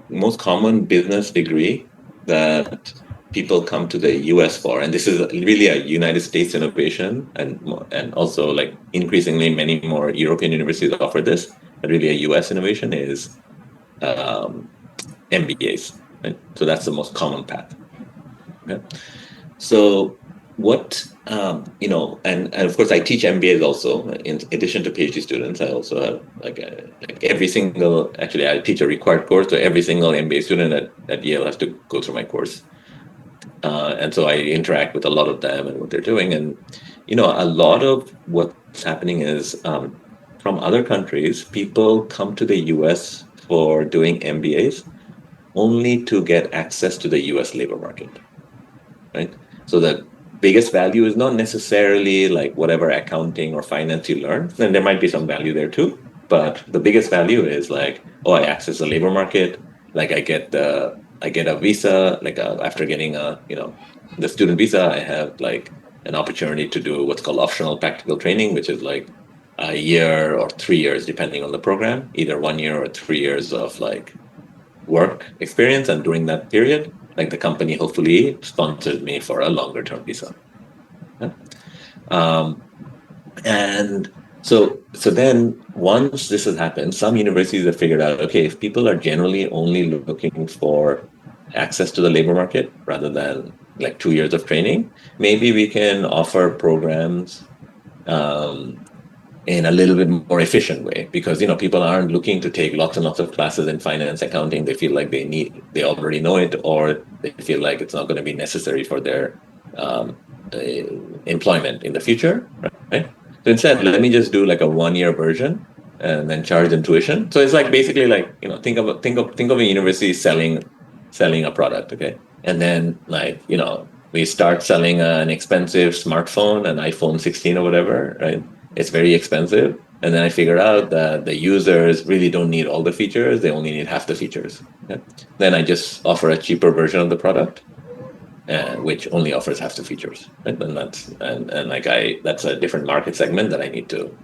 most common business degree that people come to the US for, and this is really a United States innovation, and also like increasingly many more European universities offer this, but really a US innovation is MBAs, right? So that's the most common path. Okay. So what, and of course I teach MBAs also. In addition to PhD students, I also have actually I teach a required course, so every single MBA student at Yale has to go through my course. And so I interact with a lot of them and what they're doing. And, a lot of what's happening is from other countries, people come to the US for doing MBAs only to get access to the US labor market, right? So the biggest value is not necessarily like whatever accounting or finance you learn, and there might be some value there too, but the biggest value is like, oh, I access the labor market, like I get a visa, like after getting the student visa, I have like an opportunity to do what's called optional practical training, which is like a year or 3 years, depending on the program, either 1 year or 3 years of like work experience. And during that period, like the company hopefully sponsored me for a longer term visa. Yeah? And so then once this has happened, some universities have figured out, okay, if people are generally only looking for access to the labor market rather than like 2 years of training, maybe we can offer programs in a little bit more efficient way, because people aren't looking to take lots and lots of classes in finance, accounting. They feel like they already know it, or they feel like it's not going to be necessary for their employment in the future, right? So instead, let me just do like a 1-year version and then charge them tuition. So it's like basically like think of a university selling a product, okay, and then like we start selling an expensive smartphone, an iPhone 16 or whatever, right? It's very expensive. And then I figured out that the users really don't need all the features. They only need half the features. Okay? Then I just offer a cheaper version of the product, which only offers half the features. Right? And that's a different market segment that I need to